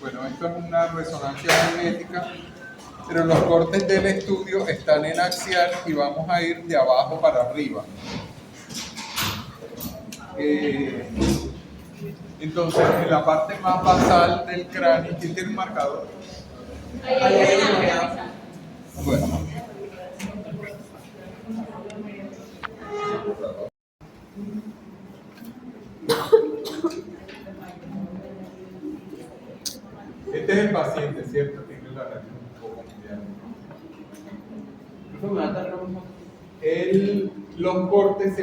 bueno, esto es una resonancia magnética, pero los cortes del estudio están en axial y vamos a ir de abajo para arriba. Entonces, en la parte más basal del cráneo, ¿quién tiene un marcador? Bueno. Este es el paciente, ¿cierto? Tiene la nariz un poco mundial. Los cortes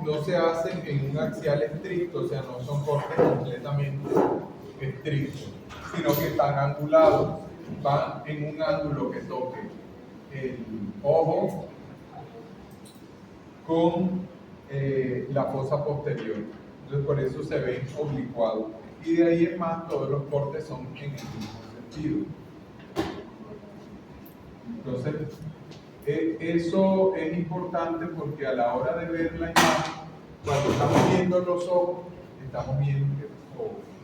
no se hacen en un axial estricto, o sea, no son cortes completamente estrictos, sino que están angulados, van en un ángulo que toque el ojo con la fosa posterior. Entonces, por eso se ven oblicuados. Y de ahí en más, todos los cortes son en el mismo sentido. Entonces, eso es importante porque a la hora de ver la imagen, cuando estamos viendo los ojos, estamos viendo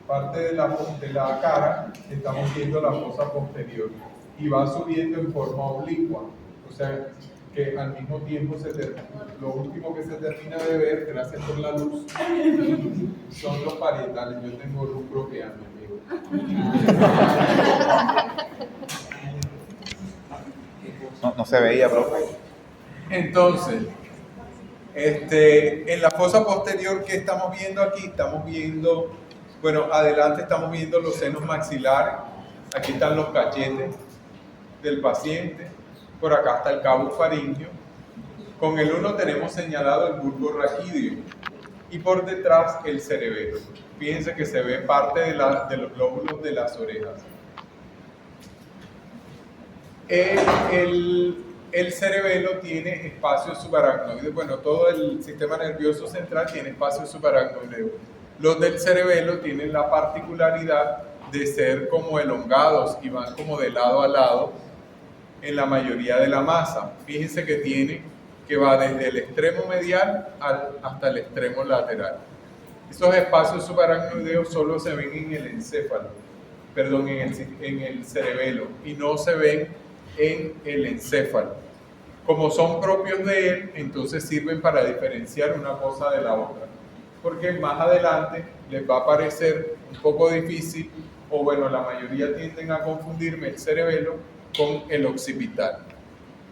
parte de la cara, estamos viendo la fosa posterior y va subiendo en forma oblicua. O sea, que al mismo tiempo lo último que se termina de ver, gracias por la luz, son los parietales. Yo tengo luz propia, amigo. No se veía, profe. Entonces, en la fosa posterior que estamos viendo aquí, estamos viendo, bueno, adelante estamos viendo los senos maxilares, aquí están los cachetes del paciente, por acá está el cabo faríngeo, con el 1 tenemos señalado el bulbo raquídeo y por detrás el cerebelo. Fíjense que se ve parte de los glóbulos de las orejas. El cerebelo tiene espacios subaracnoides. Bueno, todo el sistema nervioso central tiene espacios subaracnoides. Los del cerebelo tienen la particularidad de ser como elongados y van como de lado a lado en la mayoría de la masa. Fíjense que va desde el extremo medial hasta el extremo lateral. Estos espacios subaracnoideos solo se ven en el encéfalo, perdón, en el cerebelo, y no se ven en el encéfalo. Como son propios de él, entonces sirven para diferenciar una cosa de la otra, porque más adelante les va a parecer un poco difícil, o bueno, la mayoría tienden a confundirme el cerebelo con el occipital.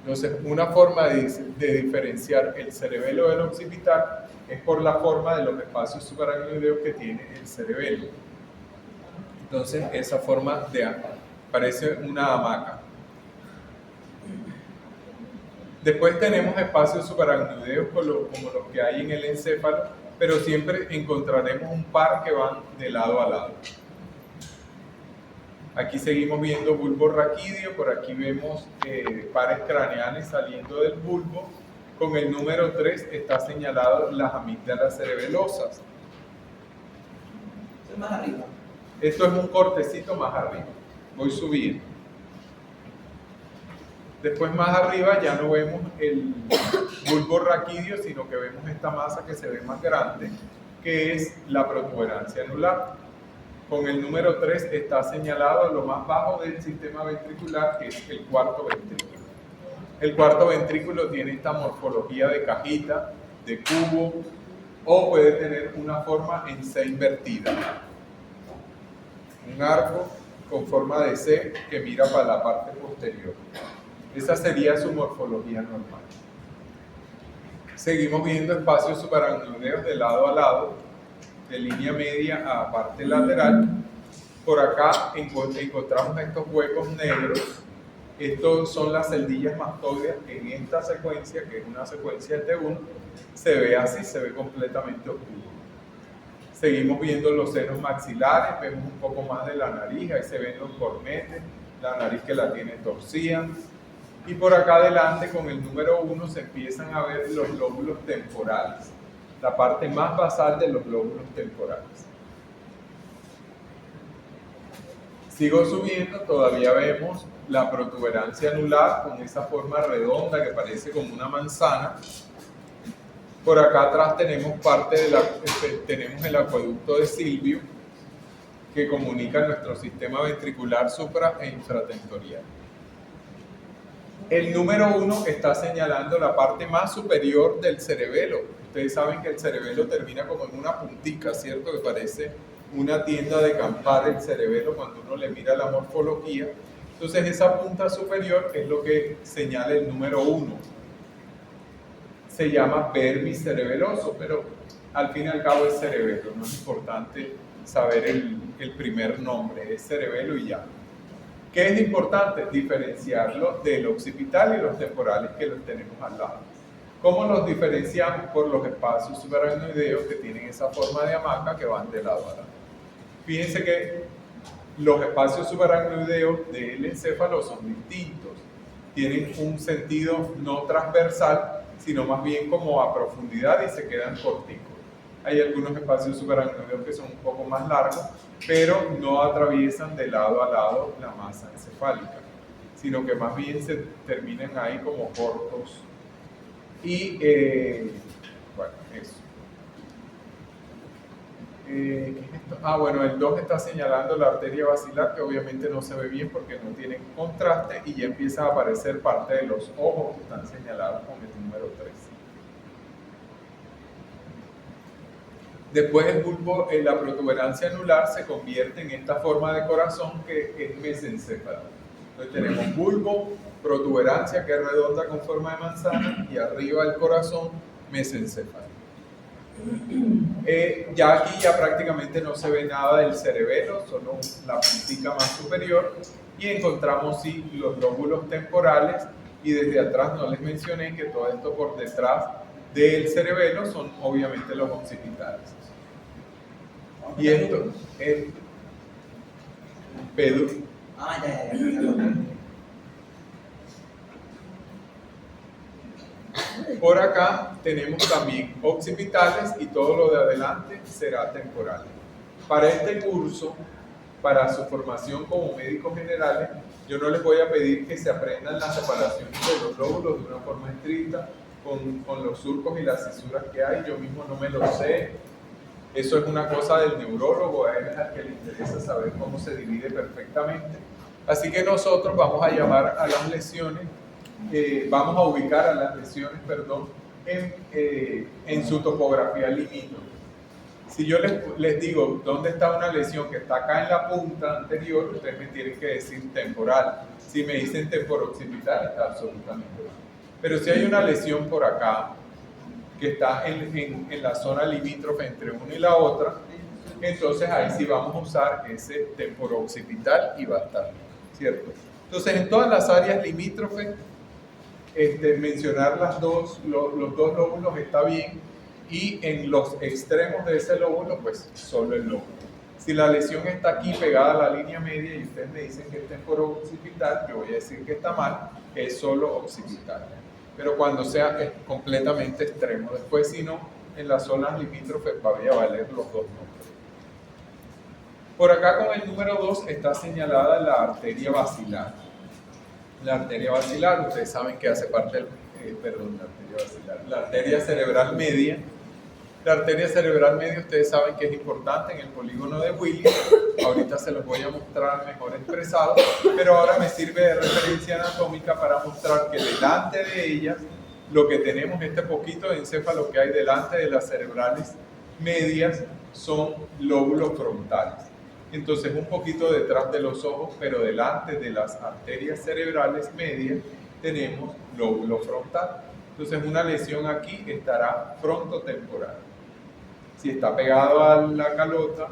Entonces, una forma de diferenciar el cerebelo del occipital es por la forma de los espacios subaracnoideos que tiene el cerebelo. Entonces, esa forma parece una hamaca. Después tenemos espacios subaracnoideos como los que hay en el encéfalo, pero siempre encontraremos un par que van de lado a lado. Aquí seguimos viendo bulbo raquídeo, por aquí vemos pares craneales saliendo del bulbo. Con el número 3 está señalado las amígdalas cerebelosas. Esto es más arriba. Esto es un cortecito más arriba. Voy subiendo. Después más arriba ya no vemos el bulbo raquídeo, sino que vemos esta masa que se ve más grande, que es la protuberancia anular. Con el número 3 está señalado lo más bajo del sistema ventricular, que es el cuarto ventrículo. El cuarto ventrículo tiene esta morfología de cajita, de cubo, o puede tener una forma en C invertida. Un arco con forma de C que mira para la parte posterior. Esa sería su morfología normal. Seguimos viendo espacios subaracnoideos de lado a lado, de línea media a parte lateral. Por acá encontramos estos huecos negros. Estos son las celdillas mastoideas que en esta secuencia, que es una secuencia T1, se ve así, se ve completamente oscuro. Seguimos viendo los senos maxilares, vemos un poco más de la nariz, ahí se ven los cornetes, la nariz que la tiene torcida. Y por acá adelante, con el número 1, se empiezan a ver los lóbulos temporales, la parte más basal de los lóbulos temporales. Sigo subiendo, todavía vemos la protuberancia anular con esa forma redonda que parece como una manzana. Por acá atrás tenemos tenemos el acueducto de Silvio, que comunican nuestro sistema ventricular supra e infratentorial. El número 1 está señalando la parte más superior del cerebelo. Ustedes saben que el cerebelo termina como en una puntica, ¿cierto? Que parece una tienda de acampar el cerebelo cuando uno le mira la morfología. Entonces esa punta superior es lo que señala el número 1. Se llama vermis cerebeloso, pero al fin y al cabo es cerebelo. No es importante saber el primer nombre, es cerebelo y ya. ¿Qué es importante? Diferenciarlo del occipital y los temporales que los tenemos al lado. ¿Cómo los diferenciamos? Por los espacios subaracnoideos que tienen esa forma de hamaca que van de lado a lado. Fíjense que los espacios subaracnoideos del encéfalo son distintos. Tienen un sentido no transversal, sino más bien como a profundidad y se quedan corticos. Hay algunos espacios subaracnoideos que son un poco más largos, pero no atraviesan de lado a lado la masa encefálica, sino que más bien se terminan ahí como cortos. Y bueno, eso. ¿Qué es esto? Bueno, el 2 está señalando la arteria basilar, que obviamente no se ve bien porque no tiene contraste, y ya empieza a aparecer parte de los ojos que están señalados con el número 3. Después el bulbo, la protuberancia anular se convierte en esta forma de corazón que es mesencéfalo. Entonces tenemos bulbo, protuberancia que es redonda con forma de manzana y arriba el corazón, mesencéfalo. Ya aquí ya prácticamente no se ve nada del cerebelo, solo la puntica más superior, y encontramos sí los lóbulos temporales, y desde atrás no les mencioné que todo esto por detrás del cerebelo son obviamente los occipitales. Y esto es pedúnculo. Por acá tenemos también occipitales y todo lo de adelante será temporal. Para este curso, para su formación como médicos generales, yo no les voy a pedir que se aprendan las separaciones de los lóbulos de una forma estricta, con los surcos y las cisuras que hay. Yo mismo no me lo sé. Eso es una cosa del neurólogo, a él es al que le interesa saber cómo se divide perfectamente. Así que nosotros vamos a llamar a las lesiones, vamos a ubicar a las lesiones, en su topografía limítrofe. Si yo les digo dónde está una lesión que está acá en la punta anterior, ustedes me tienen que decir temporal. Si me dicen temporoccipital, está absolutamente bien. Pero si hay una lesión por acá, que está en la zona limítrofe entre una y la otra, entonces ahí sí vamos a usar ese temporoccipital y va a estar, ¿cierto? Entonces en todas las áreas limítrofes, mencionar los dos lóbulos está bien, y en los extremos de ese lóbulo, pues solo el lóbulo. Si la lesión está aquí pegada a la línea media y ustedes me dicen que es temporoccipital, yo voy a decir que está mal, es solo occipital. Pero cuando sea es completamente extremo. Después, si no, en las zonas limítrofes va a valer los dos nombres. Por acá con el número 2 está señalada la arteria basilar. La arteria basilar, ustedes saben que hace parte la arteria cerebral media. La arteria cerebral media, ustedes saben que es importante en el polígono de Willis. Ahorita se los voy a mostrar mejor expresado, pero ahora me sirve de referencia anatómica para mostrar que delante de ellas, lo que tenemos, este poquito de encéfalo que hay delante de las cerebrales medias, son lóbulos frontales. Entonces, un poquito detrás de los ojos, pero delante de las arterias cerebrales medias, tenemos lóbulo frontal. Entonces, una lesión aquí estará frontotemporal. Si está pegado a la calota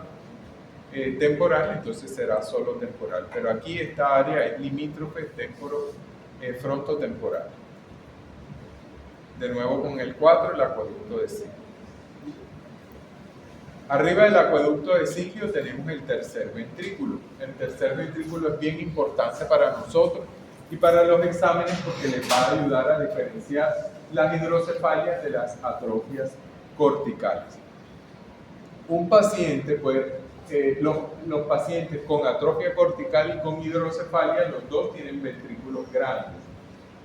temporal, entonces será solo temporal. Pero aquí esta área es limítrofe frontotemporal. De nuevo con el 4, el acueducto de Siglio. Arriba del acueducto de Siglio tenemos el tercer ventrículo. El tercer ventrículo es bien importante para nosotros y para los exámenes porque les va a ayudar a diferenciar las hidrocefalias de las atrofias corticales. Un paciente los pacientes con atrofia cortical y con hidrocefalia, los dos tienen ventrículos grandes.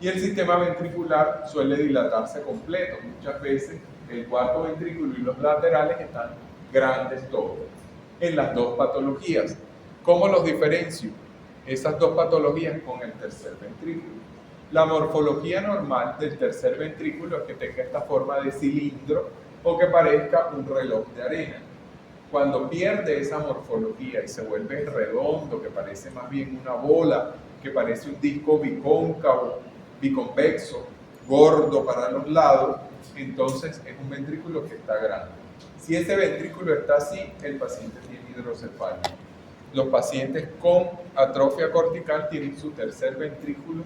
Y el sistema ventricular suele dilatarse completo. Muchas veces el cuarto ventrículo y los laterales están grandes todos. en las dos patologías. ¿Cómo los diferencio? Esas dos patologías con el tercer ventrículo. La morfología normal del tercer ventrículo es que tenga esta forma de cilindro o que parezca un reloj de arena. Cuando pierde esa morfología y se vuelve redondo, que parece más bien una bola, que parece un disco bicóncavo, biconvexo, gordo para los lados, entonces es un ventrículo que está grande. Si ese ventrículo está así, el paciente tiene hidrocefalia. Los pacientes con atrofia cortical tienen su tercer ventrículo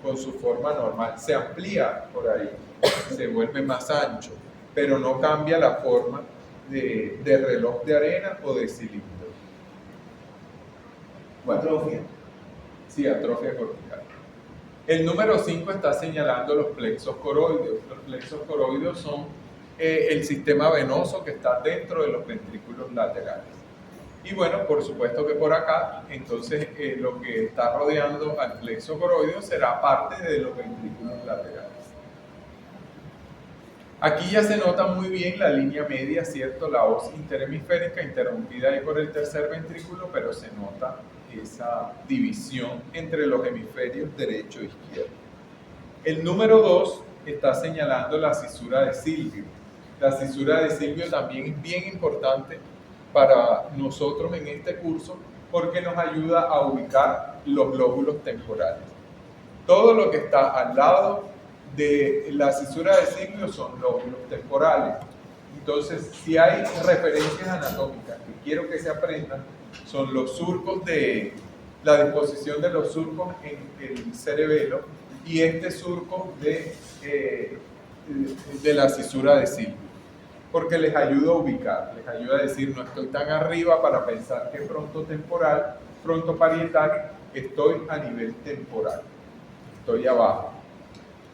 con su forma normal. Se amplía por ahí, se vuelve más ancho, pero no cambia la forma de reloj de arena o de cilindro. Bueno, Atrofia. Sí, atrofia cortical. El número 5 está señalando los plexos coroideos. Los plexos coroideos son el sistema venoso que está dentro de los ventrículos laterales. Y bueno, por supuesto que por acá, entonces lo que está rodeando al plexo coroideo será parte de los ventrículos laterales. Aquí ya se nota muy bien la línea media, ¿cierto? La hoz interhemisférica interrumpida ahí por el tercer ventrículo, pero se nota esa división entre los hemisferios derecho e izquierdo. El número 2 está señalando la cisura de Silvio. La cisura de Silvio también es bien importante para nosotros en este curso porque nos ayuda a ubicar los lóbulos temporales. Todo lo que está al lado de la cisura de Silvio son lóbulos temporales. Entonces, si hay referencias anatómicas que quiero que se aprendan, son los surcos de la disposición de los surcos en el cerebelo y este surco de la cisura de Silvio. Porque les ayuda a ubicar, les ayuda a decir, no estoy tan arriba para pensar que frontotemporal, frontoparietal, estoy a nivel temporal, estoy abajo.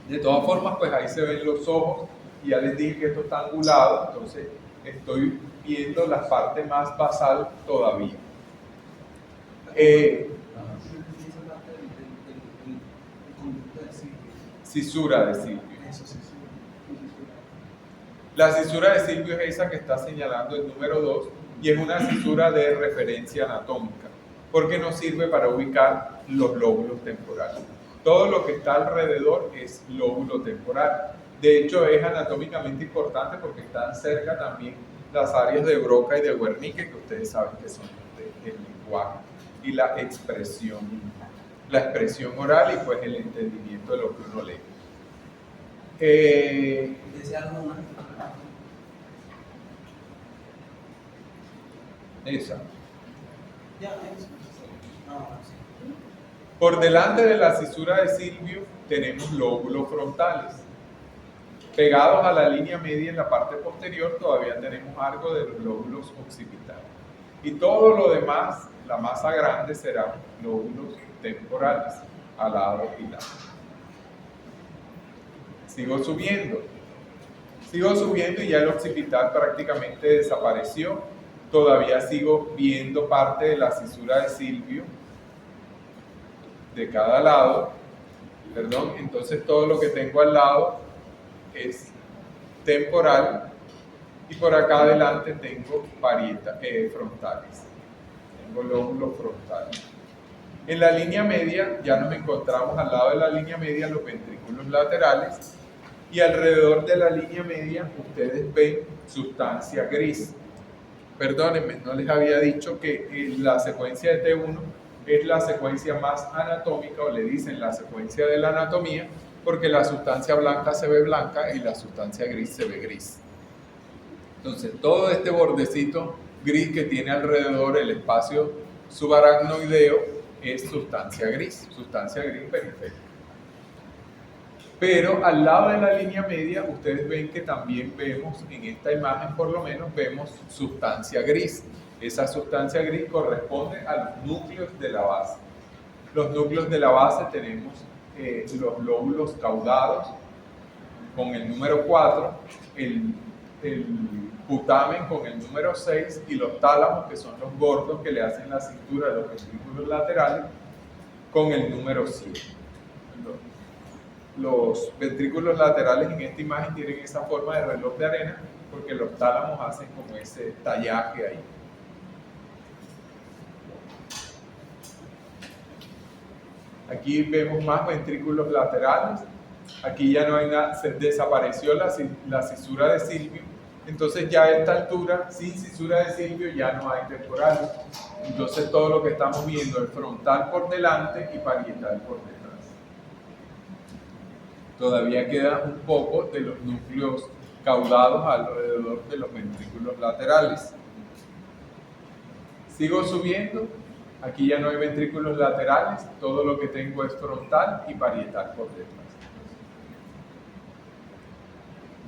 De todas formas, pues ahí se ven los ojos, y ya les dije que esto está angulado, entonces estoy viendo la parte más basal todavía. Cisura de Silvio. La cisura de Silvio es esa que está señalando el número 2 y es una cisura de referencia anatómica porque nos sirve para ubicar los lóbulos temporales. Todo lo que está alrededor es lóbulo temporal. De hecho, es anatómicamente importante porque están cerca también las áreas de Broca y de Wernicke, que ustedes saben que son el lenguaje y la expresión oral y pues el entendimiento de lo que uno lee. Esa. Por delante de la cisura de Silvio tenemos lóbulos frontales. Pegados a la línea media en la parte posterior todavía tenemos algo de los lóbulos occipitales. Y todo lo demás, la masa grande, serán lóbulos temporales, a lado y lado. Sigo subiendo y ya el occipital prácticamente desapareció. Todavía sigo viendo parte de la cisura de Silvio de cada lado, perdón, entonces todo lo que tengo al lado es temporal y por acá adelante tengo frontales, tengo lóbulos frontales. En la línea media ya nos encontramos al lado de la línea media los ventrículos laterales y alrededor de la línea media ustedes ven sustancia gris. Perdónenme, no les había dicho que la secuencia de T1 es la secuencia más anatómica, o le dicen la secuencia de la anatomía, porque la sustancia blanca se ve blanca y la sustancia gris se ve gris. Entonces, todo este bordecito gris que tiene alrededor el espacio subaracnoideo es sustancia gris periférica. Pero al lado de la línea media, ustedes ven que también vemos, en esta imagen por lo menos, vemos sustancia gris. Esa sustancia gris corresponde a los núcleos de la base. Los núcleos de la base tenemos los lóbulos caudados con el número 4, el putamen con el número 6 y los tálamos, que son los gordos que le hacen la cintura de los ventrículos laterales, con el número 7. Los ventrículos laterales en esta imagen tienen esa forma de reloj de arena porque los tálamos hacen como ese tallaje ahí. Aquí vemos más ventrículos laterales. Aquí ya no hay nada, se desapareció la cisura de Silvio. Entonces ya a esta altura, sin cisura de Silvio, ya no hay temporales. Entonces todo lo que estamos viendo es frontal por delante y parietal por detrás. Todavía queda un poco de los núcleos caudados alrededor de los ventrículos laterales. Sigo subiendo. Aquí ya no hay ventrículos laterales. Todo lo que tengo es frontal y parietal por detrás.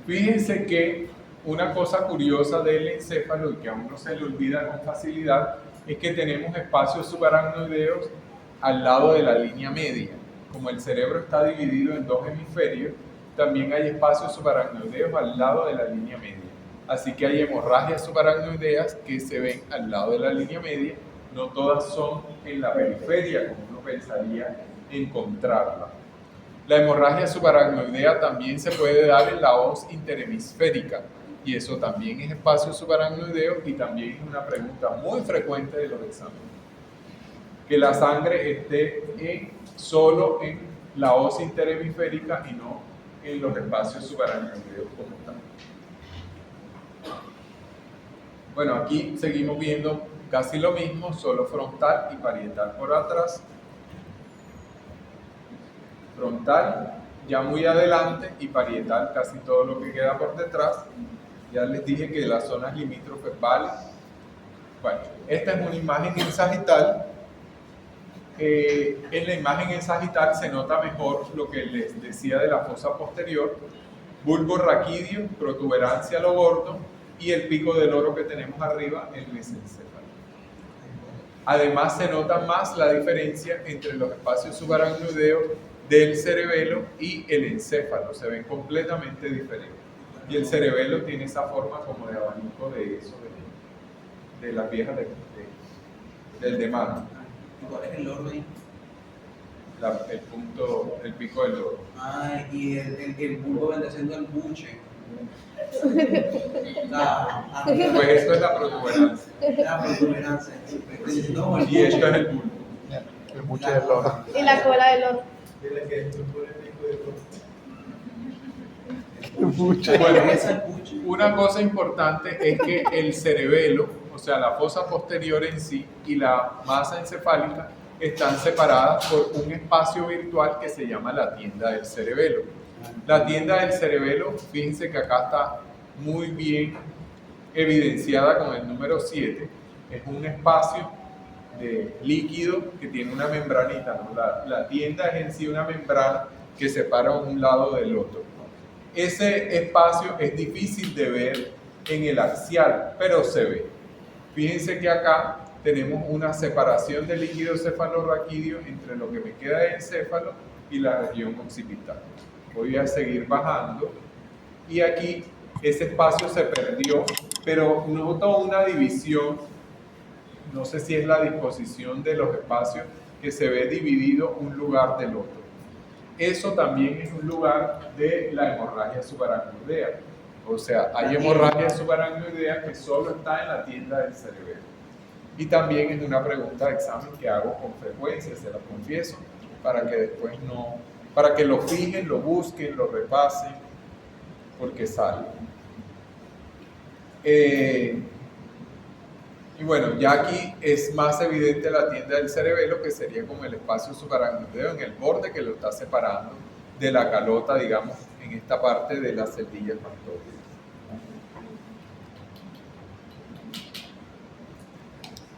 Fíjense que una cosa curiosa del encéfalo y que a uno se le olvida con facilidad es que tenemos espacios subaracnoideos al lado de la línea media. Como el cerebro está dividido en dos hemisferios, también hay espacios subaracnoideos al lado de la línea media. Así que hay hemorragias subaracnoideas que se ven al lado de la línea media, no todas son en la periferia como uno pensaría encontrarla. La hemorragia subaracnoidea también se puede dar en la hoz interhemisférica y eso también es espacio subaracnoideo y también es una pregunta muy frecuente de los exámenes. Que la sangre esté solo en la hoz interhemisférica y no en los espacios subaracnoideos como tal. Bueno, aquí seguimos viendo casi lo mismo, solo frontal y parietal por atrás. Frontal ya muy adelante y parietal casi todo lo que queda por detrás. Ya les dije que las zonas limítrofes valen. Bueno, esta es una imagen en sagital. En la imagen en sagital se nota mejor lo que les decía de la fosa posterior, bulbo raquídeo, protuberancia a lo gordo y el pico del oro que tenemos arriba, el mesencéfalo. Además se nota más la diferencia entre los espacios subaracnoideos del cerebelo y el encéfalo, se ven completamente diferentes. Y el cerebelo tiene esa forma como de abanico de eso, de las viejas del de mano. ¿Y cuál es el oro ahí? El pico del oro. Ah, y el bulbo vendría siendo el buche. Pues esto es la protuberancia. La protuberancia. Y esto es el bulbo. El buche del oro. Y la cola del oro. Bueno, una cosa importante es que el cerebelo, o sea, la fosa posterior en sí y la masa encefálica están separadas por un espacio virtual que se llama la tienda del cerebelo. La tienda del cerebelo, fíjense que acá está muy bien evidenciada con el número 7, es un espacio de líquido que tiene una membranita, ¿no? La tienda es en sí una membrana que separa un lado del otro. Ese espacio es difícil de ver en el axial, pero se ve. Fíjense que acá tenemos una separación del líquido cefalorraquídeo entre lo que me queda de encéfalo y la región occipital. Voy a seguir bajando y aquí ese espacio se perdió, pero noto una división, no sé si es la disposición de los espacios, que se ve dividido un lugar del otro. Eso también es un lugar de la hemorragia subaracnoidea. O sea, hay hemorragia subaracnoidea que solo está en la tienda del cerebelo. Y también es una pregunta de examen que hago con frecuencia, se la confieso, para que después para que lo fijen, lo busquen, lo repasen, porque sale. Y bueno, ya aquí es más evidente la tienda del cerebelo, que sería como el espacio subaracnoideo en el borde que lo está separando de la calota, digamos, en esta parte de las celdillas mastógenas.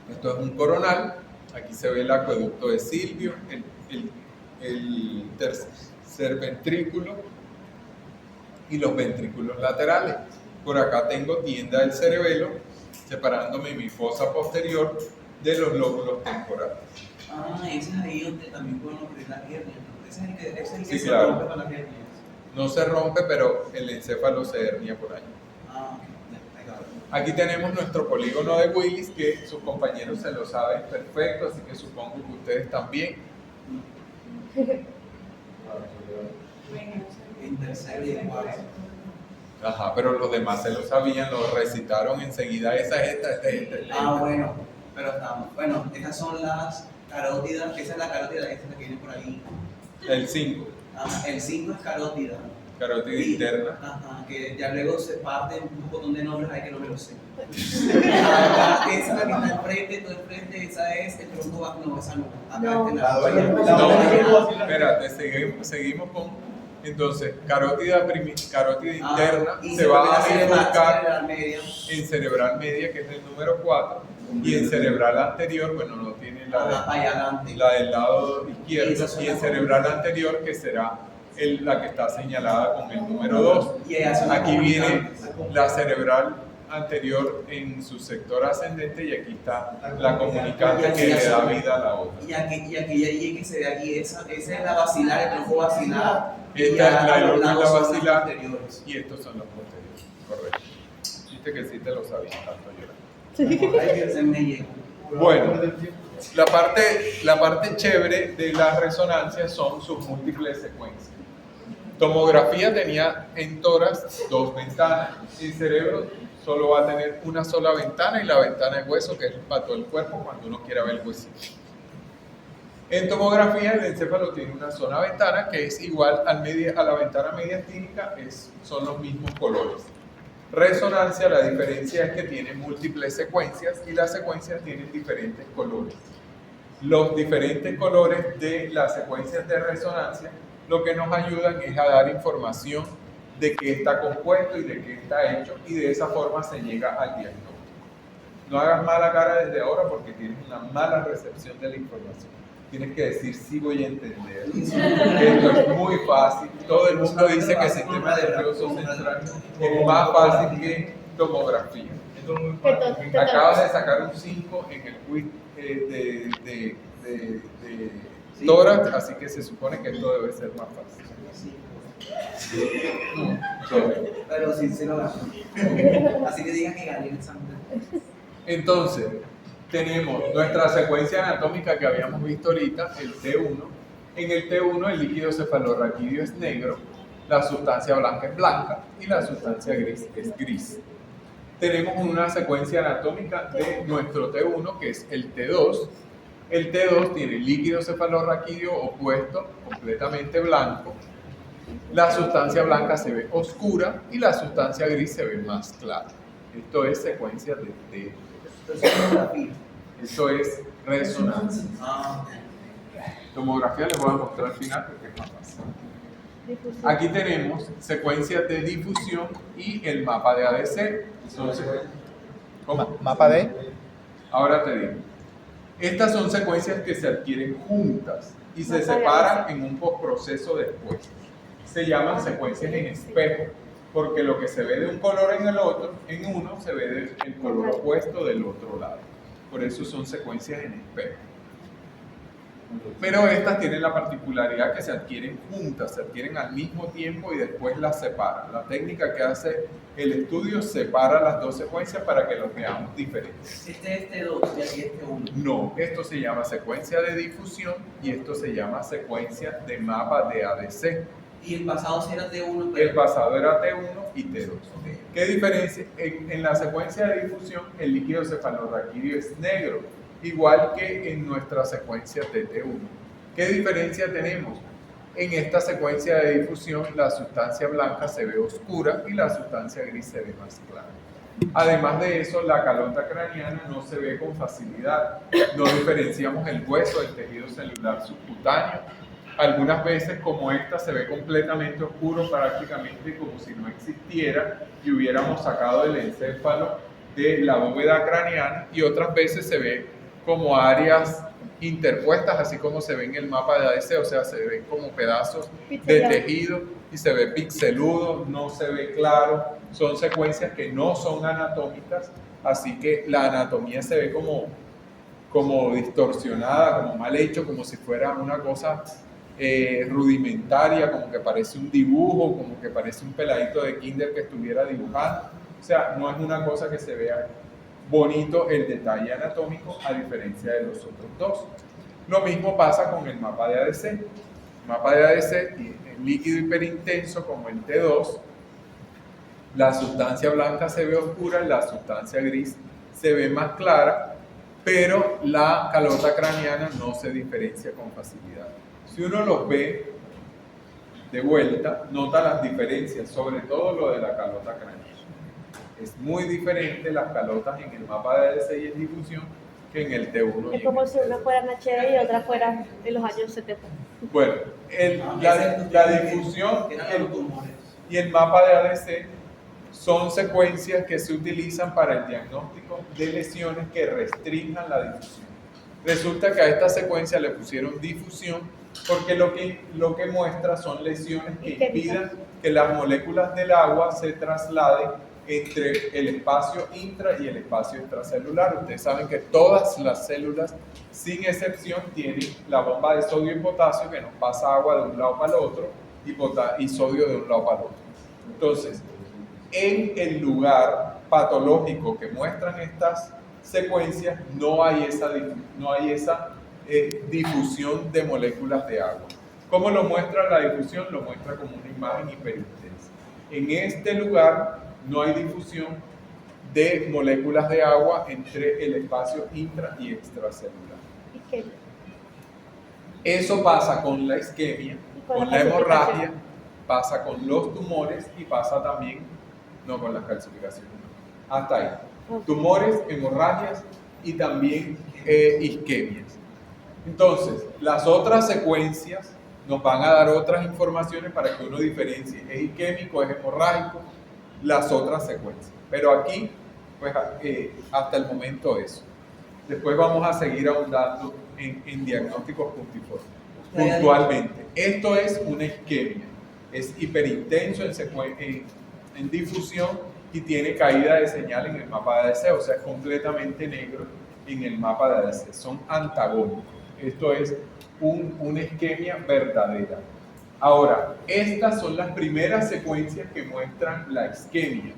Esto es un coronal, aquí se ve el acueducto de Silvio, el tercer ventrículo y los ventrículos laterales. Por acá tengo tienda del cerebelo, separándome mi fosa posterior de los lóbulos temporales. Ah, ese es ahí donde también pueden ocurrir las hernias. Ese es el que Sí, se claro. rompe con las hernias. No se rompe, pero el encéfalo se hernia por ahí. Ah, ok. Aquí tenemos nuestro polígono de Willis, que sus compañeros se lo saben perfecto, así que supongo que ustedes también. En tercero y en cuarto. Ajá, pero los demás se lo sabían, lo recitaron enseguida. Esta. Ah, bueno, pero estamos. Bueno, estas son las carótida, esa es la carótida, esa es la que viene por ahí. El 5, Ajá, el 5 es carótida. carótida interna. Ajá, que ya luego se parte un montón de nombres ahí que no me lo sé. Acá, esa es la que está enfrente, todo enfrente, esa es el tronco, no, esa no. Acá está la No, espérate, seguimos con. Entonces, carótida interna se va a enfocar en cerebral media, que es el número 4, y en cerebral anterior, bueno, no tiene la del lado izquierdo, y en cerebral anterior, que será la que está señalada con el número 2. Aquí viene la cerebral anterior en su sector ascendente y aquí está la comunicante que le da vida a la otra. Y aquí que se ve aquí, esa es la basilar, el tronco basilar. Esta es la aorta basilar y estos son los posteriores, correcto. Viste que sí te lo sabía, tanto llorar. Bueno, la parte chévere de las resonancias son sus múltiples secuencias. Tomografía tenía en tórax 2 ventanas, el cerebro solo va a tener una sola ventana y la ventana de hueso, que es para todo el cuerpo cuando uno quiera ver el huesito. En tomografía el encéfalo tiene una sola ventana que es igual a la ventana mediastínica, son los mismos colores. Resonancia, la diferencia es que tiene múltiples secuencias y las secuencias tienen diferentes colores. Los diferentes colores de las secuencias de resonancia lo que nos ayudan es a dar información de qué está compuesto y de qué está hecho, y de esa forma se llega al diagnóstico. No hagas mala cara desde ahora porque tienes una mala recepción de la información. Tienes que decir, sí voy a entender. Esto es muy fácil. Todo el mundo dice que el sistema nervioso central es más fácil que tomografía. Acabas de sacar un 5 en el quiz de tórax, así que se supone que esto debe ser más fácil. Pero sí, se lo ganó. Así que digan que gané el examen. Entonces, tenemos nuestra secuencia anatómica que habíamos visto ahorita, el T1. En el T1 el líquido cefalorraquídeo es negro, la sustancia blanca es blanca y la sustancia gris es gris. Tenemos una secuencia anatómica de nuestro T1 que es el T2. El T2 tiene líquido cefalorraquídeo opuesto, completamente blanco. La sustancia blanca se ve oscura y la sustancia gris se ve más clara. Esto es secuencia de T2. Eso es resonancia. Tomografía les voy a mostrar al final porque es más fácil. Aquí tenemos secuencias de difusión y el mapa de ADC. Entonces, ¿cómo? ¿Mapa de? Ahora te digo. Estas son secuencias que se adquieren juntas y se separan en un postproceso después. Se llaman secuencias en espejo, porque lo que se ve de un color en el otro, en uno se ve del color opuesto del otro lado. Por eso son secuencias en espejo. Pero estas tienen la particularidad que se adquieren juntas, se adquieren al mismo tiempo y después las separan. La técnica que hace el estudio separa las dos secuencias para que los veamos diferentes. Este es T2 y aquí es T1. No, esto se llama secuencia de difusión y esto se llama secuencia de mapa de ADC. Y el pasado era T1. El pasado era T1 y T2. ¿Qué diferencia? En la secuencia de difusión el líquido cefalorraquídeo es negro, igual que en nuestra secuencia de T1. ¿Qué diferencia tenemos? En esta secuencia de difusión la sustancia blanca se ve oscura y la sustancia gris se ve más clara. Además de eso, la calota craneana no se ve con facilidad. No diferenciamos el hueso del tejido celular subcutáneo. Algunas veces, como esta, se ve completamente oscuro, prácticamente como si no existiera y hubiéramos sacado el encéfalo de la bóveda craneana, y otras veces se ve como áreas interpuestas, así como se ve en el mapa de ADC, o sea, se ven como pedazos de tejido y se ve pixeludo, no se ve claro. Son secuencias que no son anatómicas, así que la anatomía se ve como distorsionada, como mal hecho, como si fuera una cosa rudimentaria, como que parece un dibujo, como que parece un peladito de kinder que estuviera dibujando. O sea, no es una cosa que se vea bonito el detalle anatómico, a diferencia de los otros dos. Lo mismo pasa con el mapa de ADC. El mapa de ADC tiene líquido hiperintenso como el T2. La sustancia blanca se ve oscura, la sustancia gris se ve más clara. pero la calota craneana no se diferencia con facilidad. Si uno los ve de vuelta, nota las diferencias, sobre todo lo de la calota craneana. Es muy diferente las calotas en el mapa de ADC y en difusión que en el T1. Es como si una fuera HD y otra fuera de los años 70. Bueno, la difusión y el mapa de ADC son secuencias que se utilizan para el diagnóstico de lesiones que restrinjan la difusión. Resulta que a esta secuencia le pusieron difusión porque lo que muestra son lesiones que impidan que las moléculas del agua se trasladen entre el espacio intra y el espacio extracelular. Ustedes saben que todas las células, sin excepción, tienen la bomba de sodio y potasio que nos pasa agua de un lado para el otro y sodio de un lado para el otro. Entonces, en el lugar patológico que muestran estas secuencias, no hay esa difusión de moléculas de agua. ¿Cómo lo muestra la difusión? Lo muestra como una imagen hiperintensa. En este lugar no hay difusión de moléculas de agua entre el espacio intra y extracelular. Isquemia. Eso pasa con la isquemia, con la hemorragia, pasa con los tumores y pasa también, no con las calcificaciones. Hasta ahí. Tumores, hemorragias y también isquemias. Entonces, las otras secuencias nos van a dar otras informaciones para que uno diferencie. ¿Es isquémico, es hemorrágico? Las otras secuencias. Pero aquí, pues hasta el momento eso. Después vamos a seguir ahondando en diagnósticos puntualmente. Esto es una isquemia. Es hiperintenso en difusión y tiene caída de señal en el mapa de ADC, o sea, es completamente negro en el mapa de ADC. Son antagónicos. Esto es una isquemia verdadera. Ahora, estas son las primeras secuencias que muestran la isquemia.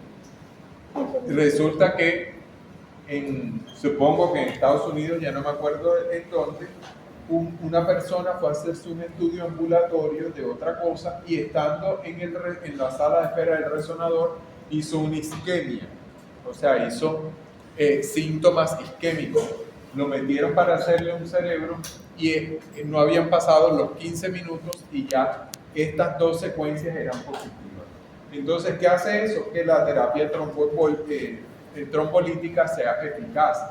Resulta que, supongo que en Estados Unidos, ya no me acuerdo en dónde, una persona fue a hacerse un estudio ambulatorio de otra cosa y estando en la sala de espera del resonador hizo una isquemia, o sea, hizo síntomas isquémicos. Lo metieron para hacerle un cerebro y no habían pasado los 15 minutos y ya estas dos secuencias eran positivas. Entonces, ¿qué hace eso? Que la terapia trombolítica sea eficaz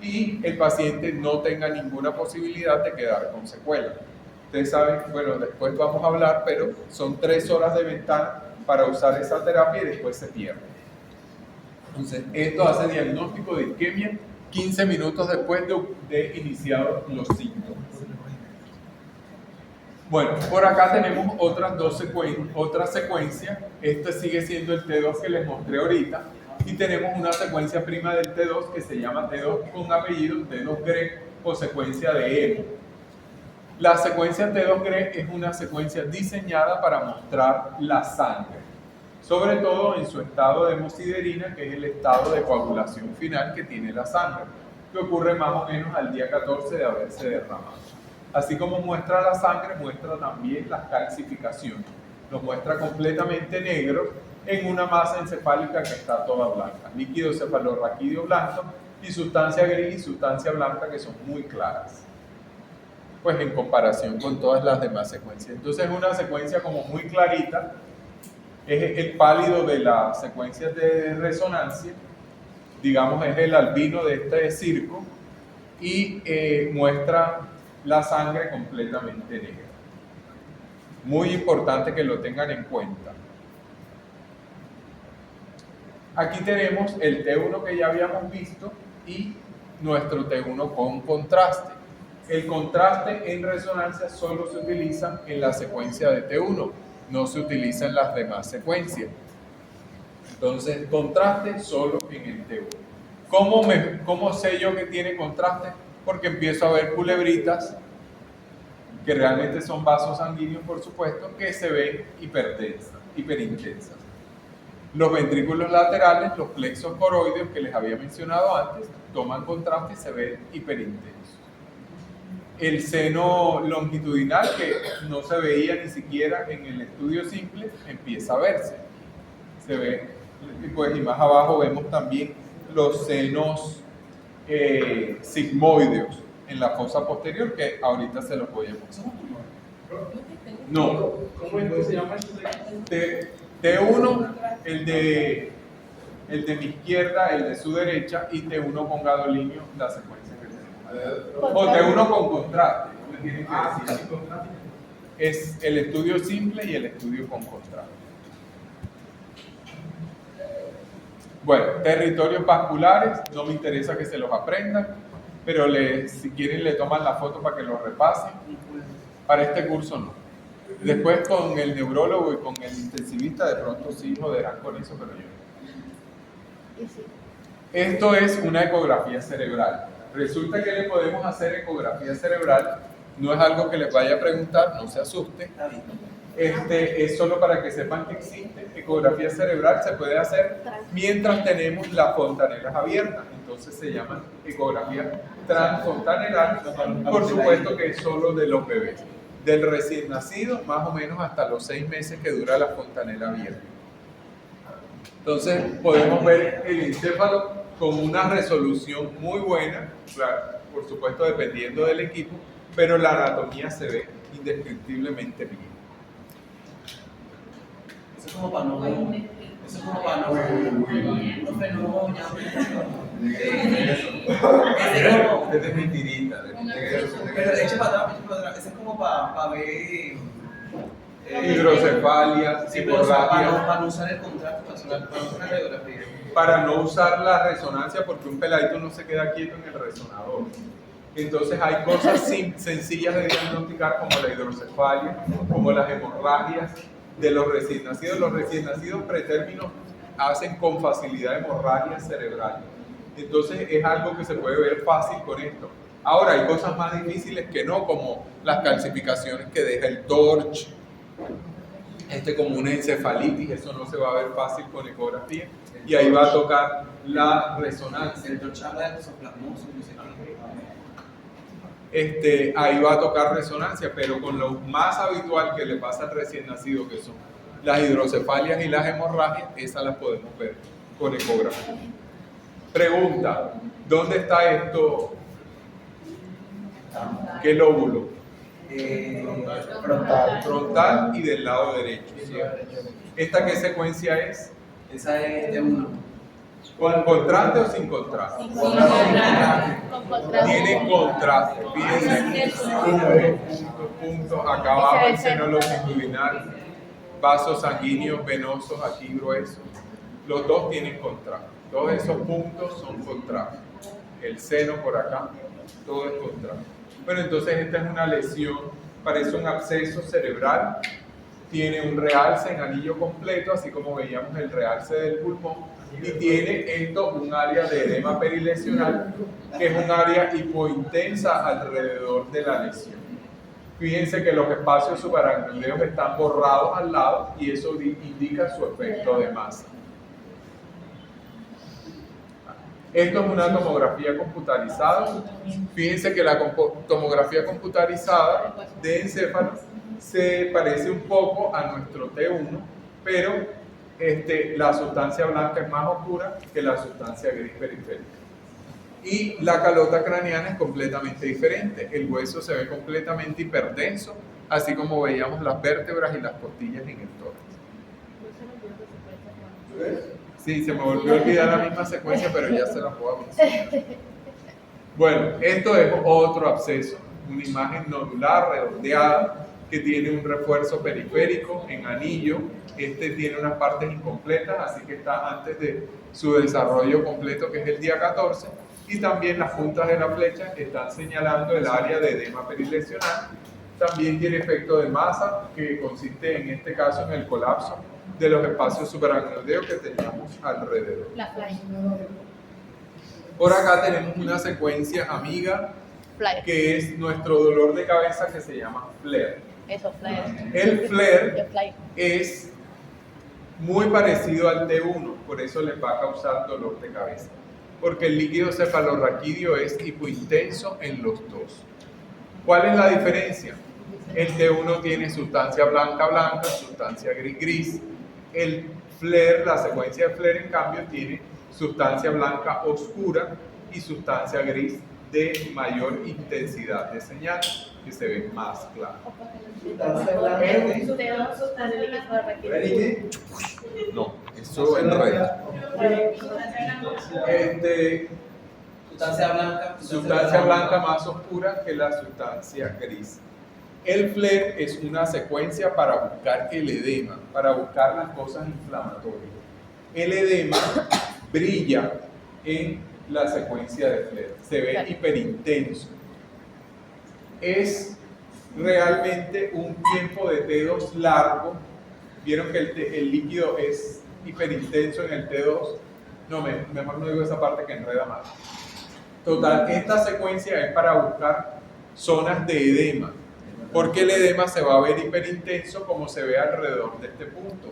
y el paciente no tenga ninguna posibilidad de quedar con secuelas. Ustedes saben, bueno, después vamos a hablar, pero son 3 horas de ventana para usar esa terapia y después se pierde. Entonces, esto hace diagnóstico de isquemia 15 minutos después de iniciados los síntomas. Bueno, por acá tenemos otra secuencia. Este sigue siendo el T2 que les mostré ahorita. Y tenemos una secuencia prima del T2 que se llama T2 con apellido T2-GRE o secuencia de EMO. La secuencia T2-GRE es una secuencia diseñada para mostrar la sangre, sobre todo en su estado de hemosiderina, que es el estado de coagulación final que tiene la sangre, que ocurre más o menos al día 14 de haberse derramado. Así como muestra la sangre, muestra también las calcificaciones. Lo muestra completamente negro en una masa encefálica que está toda blanca. Líquido cefalorraquídeo blanco y sustancia gris y sustancia blanca que son muy claras, pues en comparación con todas las demás secuencias. Entonces es una secuencia como muy clarita. Es el pálido de las secuencias de resonancia, digamos es el albino de este circo y muestra la sangre completamente negra. Muy importante que lo tengan en cuenta. Aquí tenemos el T1 que ya habíamos visto y nuestro T1 con contraste. El contraste en resonancia solo se utiliza en la secuencia de T1, no se utiliza en las demás secuencias. Entonces, contraste solo en el T1. ¿Cómo sé yo que tiene contraste? Porque empiezo a ver culebritas, que realmente son vasos sanguíneos, por supuesto, que se ven hiperintensas. Los ventrículos laterales, los plexos coroideos que les había mencionado antes, toman contraste y se ven hiperintensos. El seno longitudinal, que no se veía ni siquiera en el estudio simple, empieza a verse. Se ve, pues, y más abajo vemos también los senos sigmoideos en la fosa posterior, que ahorita se los voy a mostrar. No. ¿Cómo es que se llama? T1, el de mi izquierda, el de su derecha, y T1 con gadolinio, la secuencia que tenemos. O T1 con contraste. Me tienen que decir. Es el estudio simple y el estudio con contraste. Bueno, territorios vasculares, no me interesa que se los aprendan, pero si quieren le toman la foto para que lo repasen. Para este curso no. Después con el neurólogo y con el intensivista de pronto sí joderán con eso, pero yo no. Esto es una ecografía cerebral. Resulta que le podemos hacer ecografía cerebral, no es algo que les vaya a preguntar, no se asusten. Es solo para que sepan que existe. Ecografía cerebral se puede hacer mientras tenemos las fontanelas abiertas, entonces se llama ecografía transfontanelar, por supuesto que es solo de los bebés. Del recién nacido, más o menos hasta los 6 meses que dura la fontanela abierta. Entonces podemos ver el encéfalo con una resolución muy buena, claro, por supuesto dependiendo del equipo, pero la anatomía se ve indescriptiblemente bien. Eso es como para no. Eso es como para no. Profe, no, ya. Es mentirita. Pero eche para atrás. Eso es como para ver. Hidrocefalia, Sí, pero para hemorragia. no usar el contraste, para no usar la radiografía. Para no usar la resonancia, porque un peladito no se queda quieto en el resonador. Entonces hay cosas sencillas de diagnosticar como la hidrocefalia, como las hemorragias de los recién nacidos. Los recién nacidos pretérminos hacen con facilidad hemorragias cerebrales. Entonces es algo que se puede ver fácil con esto. Ahora hay cosas más difíciles que no, como las calcificaciones que deja el TORCH, como una encefalitis, eso no se va a ver fácil con ecografía, y ahí va a tocar la resonancia. El TORCH habla de tosoplasmosis, Ahí va a tocar resonancia, pero con lo más habitual que le pasa al recién nacido, que son las hidrocefalias y las hemorragias, esas las podemos ver con ecografía. Pregunta, ¿dónde está esto? ¿Qué lóbulo? Frontal y del lado derecho, ¿cierto? ¿Esta qué secuencia es? Esa es de uno. ¿Con contraste o sin contraste? Tiene contraste. Fíjense, punto, acá abajo el seno longitudinal, vasos sanguíneos venosos aquí gruesos. Los dos tienen contraste. Todos esos puntos son contraste. El seno por acá, todo es contraste. Bueno, entonces esta es una lesión, parece un absceso cerebral, tiene un realce en anillo completo, así como veíamos el realce del pulmón, y tiene esto un área de edema perilesional, que es un área hipointensa alrededor de la lesión. Fíjense que los espacios subaracnoideos están borrados al lado y eso indica su efecto de masa. Esto es una tomografía computarizada. Fíjense que la tomografía computarizada de encéfalo se parece un poco a nuestro T1, pero la sustancia blanca es más oscura que la sustancia gris periférica. Y la calota craneana es completamente diferente. El hueso se ve completamente hiperdenso, así como veíamos las vértebras y las costillas en el tórax. Sí, se me volvió a olvidar la misma secuencia, pero ya se la puedo mencionar. Bueno, esto es otro absceso, una imagen nodular redondeada que tiene un refuerzo periférico en anillo. Tiene unas partes incompletas, así que está antes de su desarrollo completo, que es el día 14. Y también las puntas de la flecha están señalando el área de edema perilesional. También tiene efecto de masa, que consiste en este caso en el colapso de los espacios subaracnoideos que teníamos alrededor. La fly. Por acá tenemos una secuencia amiga, que es nuestro dolor de cabeza, que se llama flare. Eso, flare. El flare El flare. es muy parecido al T1, por eso les va a causar dolor de cabeza, porque el líquido cefalorraquídeo es hipointenso en los dos. ¿Cuál es la diferencia? El T1 tiene sustancia blanca, sustancia gris. El flare, la secuencia de flare, en cambio, tiene sustancia blanca oscura y sustancia gris de mayor intensidad de señal, que se ve más claro. No, eso enreda. Sustancia blanca más oscura que la sustancia gris. El FLAIR es una secuencia para buscar el edema, para buscar las cosas inflamatorias. El edema brilla en la secuencia de FLAIR, se ve hiperintenso. Es realmente un tiempo de T2 largo. Vieron que el líquido es hiperintenso en el T2. No, mejor no digo esa parte que enreda más. Total, esta secuencia es para buscar zonas de edema, porque el edema se va a ver hiperintenso como se ve alrededor de este punto.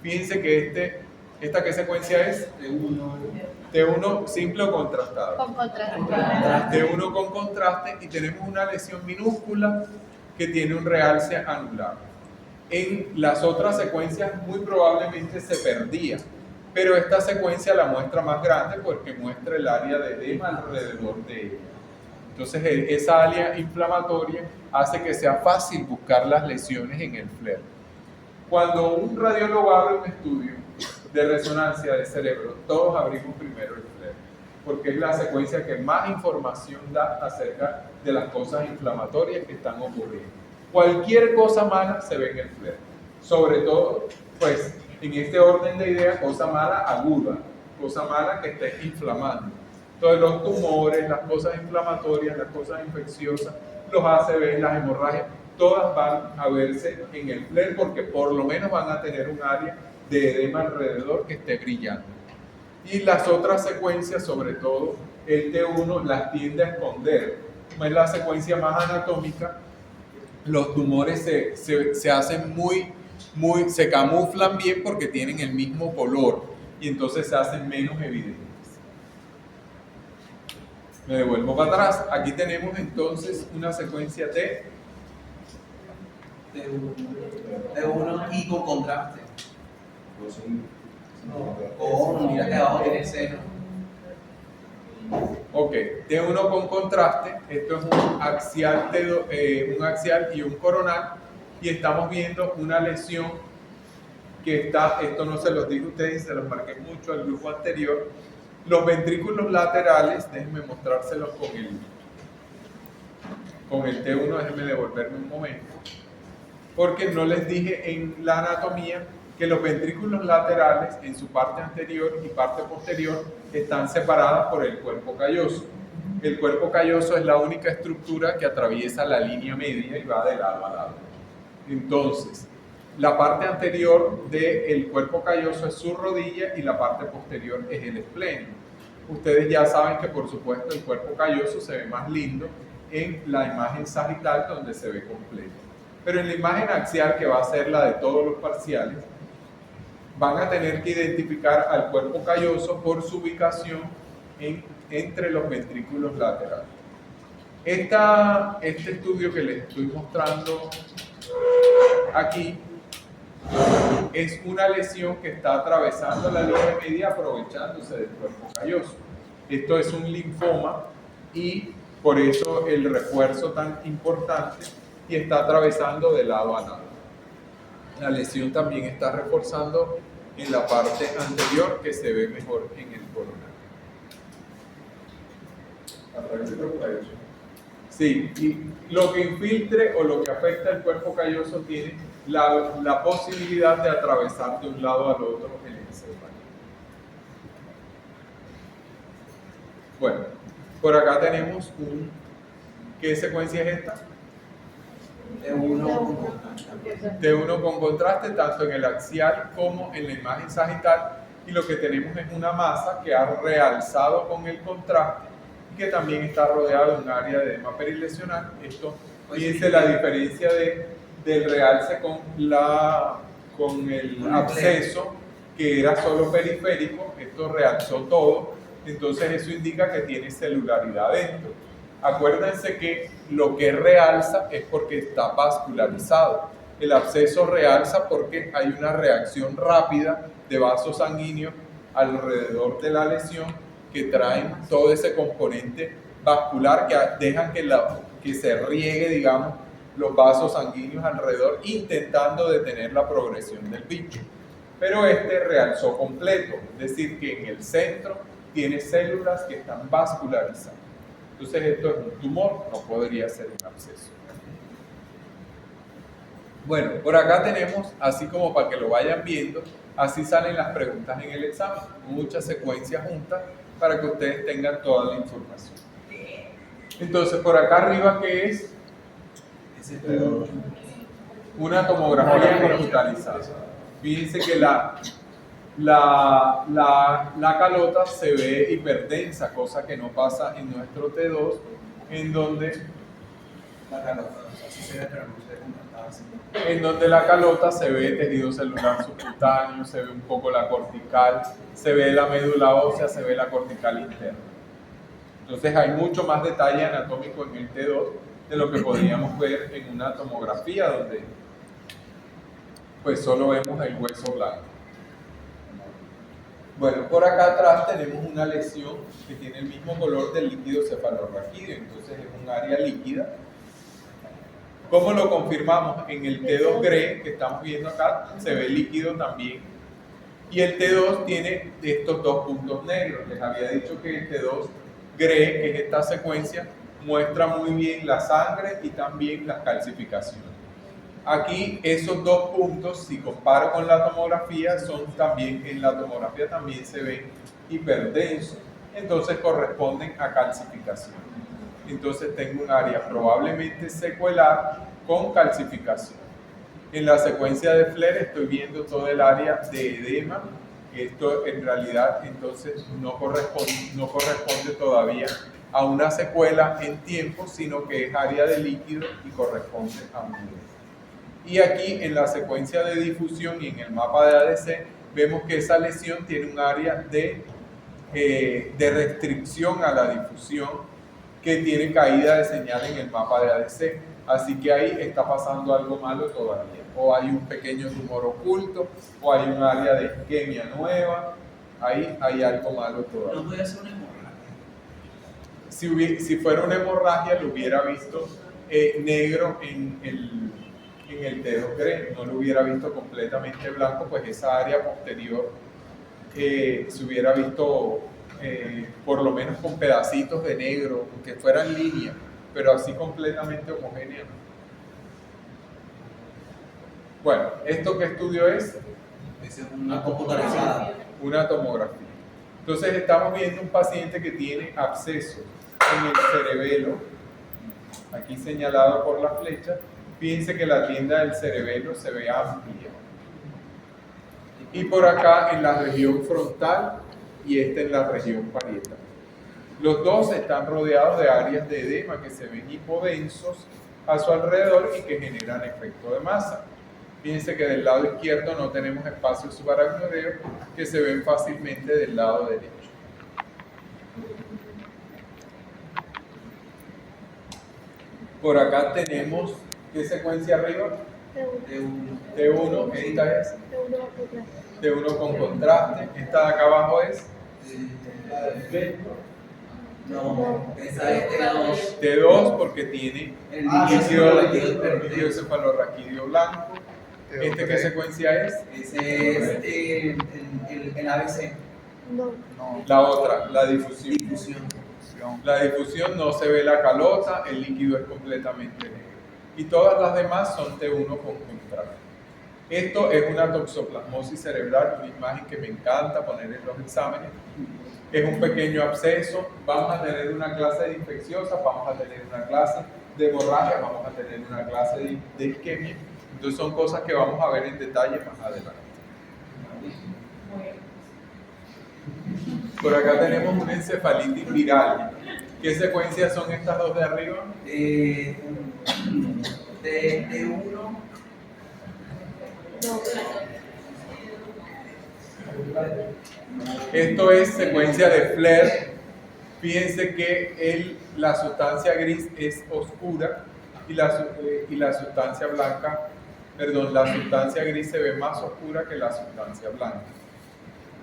Fíjense que ¿esta qué secuencia es? T1 simple o contrastado. Con contraste. T1 con contraste, y tenemos una lesión minúscula que tiene un realce anular. En las otras secuencias muy probablemente se perdía, pero esta secuencia la muestra más grande porque muestra el área de edema alrededor de ella. Entonces esa área inflamatoria hace que sea fácil buscar las lesiones en el FLAIR. Cuando un radiólogo abre un estudio de resonancia de cerebro, todos abrimos primero el FLAIR, porque es la secuencia que más información da acerca de las cosas inflamatorias que están ocurriendo. Cualquier cosa mala se ve en el FLAIR, sobre todo, pues, en este orden de ideas, cosa mala aguda, cosa mala que esté inflamando. Entonces los tumores, las cosas inflamatorias, las cosas infecciosas, los ACV, las hemorragias, todas van a verse en el FLAIR porque por lo menos van a tener un área de edema alrededor que esté brillando. Y las otras secuencias, sobre todo el T1, las tiende a esconder. Como es la secuencia más anatómica, los tumores se hacen se camuflan bien porque tienen el mismo color y entonces se hacen menos evidentes. Me devuelvo para atrás. Aquí tenemos entonces una secuencia T1 y con contraste. Mira que abajo tiene cero. Ok, T1 con contraste. Esto es un axial y un coronal, y estamos viendo una lesión que esto no se los dije a ustedes, se los marqué mucho al grupo anterior. Los ventrículos laterales, déjenme mostrárselos con el T1, déjenme devolverme un momento, porque no les dije en la anatomía que los ventrículos laterales en su parte anterior y parte posterior están separadas por el cuerpo calloso. El cuerpo calloso es la única estructura que atraviesa la línea media y va de lado a lado. Entonces, la parte anterior del cuerpo calloso es su rodilla y la parte posterior es el esplenio. Ustedes ya saben que, por supuesto, el cuerpo calloso se ve más lindo en la imagen sagital, donde se ve completo. Pero en la imagen axial, que va a ser la de todos los parciales, van a tener que identificar al cuerpo calloso por su ubicación entre los ventrículos laterales. Este estudio que les estoy mostrando aquí es una lesión que está atravesando la línea media aprovechándose del cuerpo calloso. Esto es un linfoma y por eso el refuerzo tan importante, y está atravesando de lado a lado. La lesión también está reforzando en la parte anterior, que se ve mejor en el coronal. A través del cuerpo calloso. Sí, y lo que infiltre o lo que afecta al cuerpo calloso tiene la posibilidad de atravesar de un lado al otro el encéfalo. Bueno, por acá tenemos ¿qué secuencia es esta? T1 con contraste, tanto en el axial como en la imagen sagital, y lo que tenemos es una masa que ha realzado con el contraste y que también está rodeada de un área de edema perilesional. Esto, fíjense la diferencia del realce con el absceso, que era solo periférico. Esto realzó todo, entonces eso indica que tiene celularidad dentro. Acuérdense que lo que realza es porque está vascularizado. El absceso realza porque hay una reacción rápida de vasos sanguíneos alrededor de la lesión que traen todo ese componente vascular que dejan que se riegue, digamos, los vasos sanguíneos alrededor, intentando detener la progresión del bicho. Pero este realzó completo, es decir, que en el centro tiene células que están vascularizadas. Entonces esto es un tumor, no podría ser un absceso. Bueno, por acá tenemos, así como para que lo vayan viendo, así salen las preguntas en el examen, muchas secuencias juntas para que ustedes tengan toda la información. Entonces, por acá arriba, ¿qué es? Una tomografía computarizada. Fíjense que la calota se ve hiperdensa, cosa que no pasa en nuestro T2, en donde la calota se ve tejido celular subcutáneo, se ve un poco la cortical, se ve la médula ósea, se ve la cortical interna. Entonces hay mucho más detalle anatómico en el T2 de lo que podríamos ver en una tomografía donde pues solo vemos el hueso blanco. Bueno, por acá atrás tenemos una lesión que tiene el mismo color del líquido cefalorraquídeo, entonces es un área líquida. ¿Cómo lo confirmamos? En el T2 GRE que estamos viendo acá se ve líquido también. Y el T2 tiene estos dos puntos negros. Les había dicho que el T2 GRE, que es esta secuencia, muestra muy bien la sangre y también las calcificaciones. Aquí esos dos puntos, si comparo con la tomografía, en la tomografía también se ven hiperdensos, entonces corresponden a calcificación. Entonces tengo un área probablemente secuelar con calcificación. En la secuencia de Flair estoy viendo todo el área de edema. Esto en realidad entonces no corresponde todavía a una secuela en tiempo, sino que es área de líquido y corresponde a un nivel. Y aquí en la secuencia de difusión y en el mapa de ADC vemos que esa lesión tiene un área de restricción a la difusión que tiene caída de señal en el mapa de ADC. Así que ahí está pasando algo malo todavía. O hay un pequeño tumor oculto, o hay un área de isquemia nueva. Ahí hay algo malo todavía. ¿No puede ser una hemorragia? Si fuera una hemorragia, lo hubiera visto negro en el T2 GRE, no lo hubiera visto completamente blanco, pues esa área posterior se hubiera visto por lo menos con pedacitos de negro, que fueran líneas, pero así completamente homogénea. Bueno, ¿esto qué estudio es? Es una computarizada. Una tomografía. Entonces estamos viendo un paciente que tiene absceso en el cerebelo, aquí señalado por la flecha. Fíjense que la tienda del cerebelo se ve amplia. Y por acá en la región frontal y en la región parietal. Los dos están rodeados de áreas de edema que se ven hipodensos a su alrededor y que generan efecto de masa. Fíjense que del lado izquierdo no tenemos espacios subaracnoideos que se ven fácilmente del lado derecho. Por acá tenemos, ¿qué secuencia arriba? T1, esta es T1 con contraste, esta de acá abajo es No, esa es T2. T2 porque tiene El líquido cefalorraquídeo blanco. ¿Este qué secuencia es? Ese es el ABC. La otra, la difusión. Difusión. La difusión no se ve la calota, el líquido es completamente negro. Y todas las demás son T1 con contraste. Esto es una toxoplasmosis cerebral, una imagen que me encanta poner en los exámenes. Es un pequeño absceso. Vamos a tener una clase de infecciosa, vamos a tener una clase de hemorragia, vamos a tener una clase de isquemia. Entonces son cosas que vamos a ver en detalle más adelante. Por acá tenemos una encefalitis viral. ¿Qué secuencias son estas dos de arriba? T1. Esto es secuencia de Flair. Fíjense que la sustancia gris es oscura y la sustancia blanca, la sustancia gris se ve más oscura que la sustancia blanca.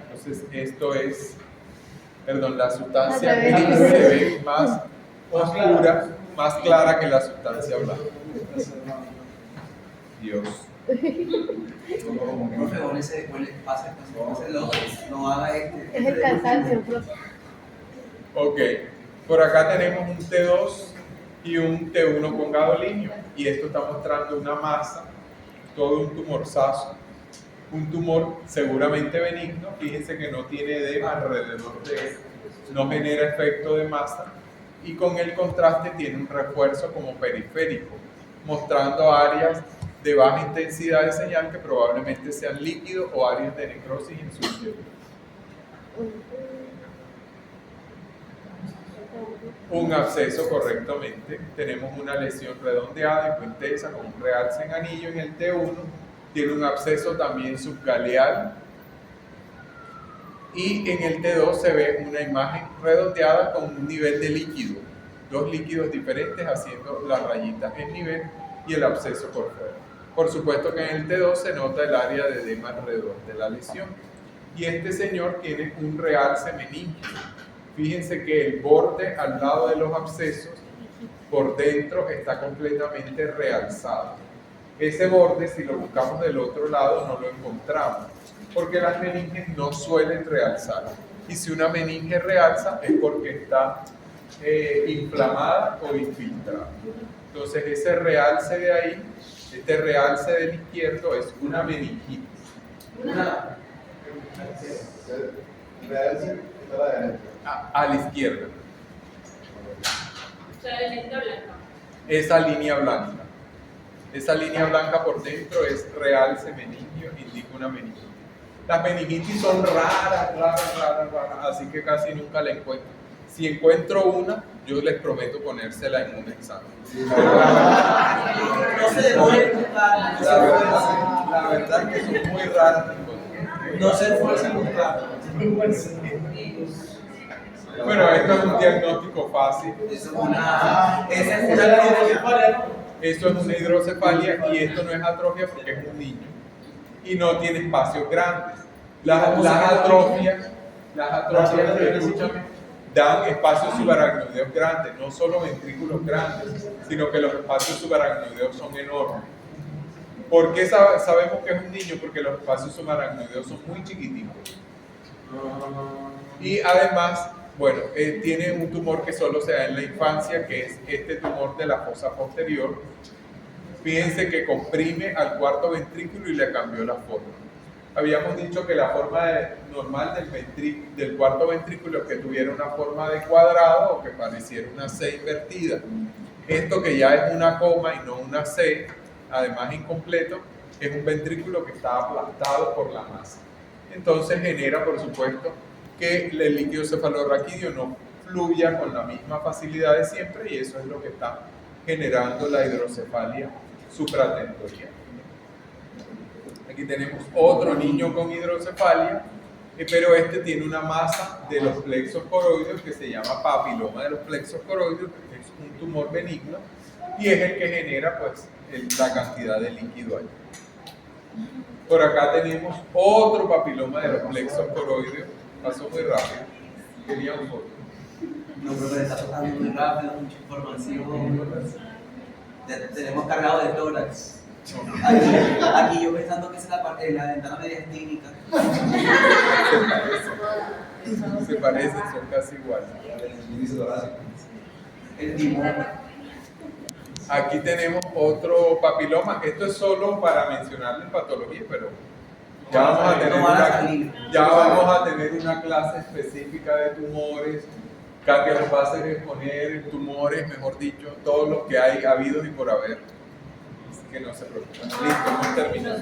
Entonces esto es perdón, la sustancia gris se ve más oscura, más clara que la sustancia blanca. Dios. Profe, pase no haga Es el cansancio, profe. Ok, por acá tenemos un T2 y un T1 con gadolinio, y esto está mostrando una masa, todo un tumorzazo, un tumor seguramente benigno. Fíjense que no tiene edema alrededor de él, no genera efecto de masa, y con el contraste tiene un refuerzo como periférico, mostrando áreas de baja intensidad de señal que probablemente sean líquidos o áreas de necrosis en su interior. Un absceso correctamente, tenemos una lesión redondeada y intensa con un realce en anillo en el T1, tiene un absceso también subgaleal, y en el T2 se ve una imagen redondeada con un nivel de líquido, dos líquidos diferentes haciendo las rayitas en nivel y el absceso por fuera. Por supuesto que en el T2 se nota el área de edema alrededor de la lesión, y este señor tiene un realce meningio. Fíjense que el borde al lado de los abscesos por dentro está completamente realzado. Ese borde, si lo buscamos del otro lado, no lo encontramos, porque las meninges no suelen realzar. Y si una meninge realza es porque está inflamada o infiltrada. Entonces ese realce de ahí, este realce del izquierdo, es una meningitis. Realce está a la derecha. A la izquierda. O sea, la línea blanca. Esa línea blanca por dentro es realce meningio, indica una meningitis. Las meningitis son raras, así que casi nunca la encuentro. Si encuentro una, yo les prometo ponérsela en un examen. No se demoren en buscar. La verdad es que son muy raras de encontrar. No se esfuercen en buscar. Bueno, esto es un diagnóstico fácil. Esa es una atrofia. Esto es una hidrocefalia, y esto no es atrofia porque es un niño y no tiene espacios grandes. Las atrofias, escúchame, dan espacios subaracnoideos grandes, no solo ventrículos grandes, sino que los espacios subaracnoideos son enormes. ¿Por qué sabemos que es un niño? Porque los espacios subaracnoideos son muy chiquititos. Y además, bueno, tiene un tumor que solo se da en la infancia, que es este tumor de la fosa posterior. Fíjense que comprime al cuarto ventrículo y le cambió la forma. Habíamos dicho que la forma normal del cuarto ventrículo es que tuviera una forma de cuadrado o que pareciera una C invertida. Esto, que ya es una coma y no una C, además incompleto, es un ventrículo que está aplastado por la masa. Entonces genera, por supuesto, que el líquido cefalorraquídeo no fluya con la misma facilidad de siempre, y eso es lo que está generando la hidrocefalia supratentorial. Aquí tenemos otro niño con hidrocefalia, pero este tiene una masa de los plexos coroideos que se llama papiloma de los plexos coroideos, que es un tumor benigno, y es el que genera pues la cantidad de líquido ahí. Por acá tenemos otro papiloma de los plexos coroideos. Pasó muy rápido. Quería un poco. No, pero está pasando muy rápido, mucha información. Tenemos cargado de tórax. Aquí yo pensando que es la ventana mediastínica. Se parecen, son casi iguales. El timón. Aquí tenemos otro papiloma. Esto es solo para mencionarles patología, pero ya vamos a tener una clase específica de tumores. Katia nos va a hacer exponer tumores, mejor dicho, todos los que hay habidos y por haber. Así que no se preocupen. Listo, hemos terminado.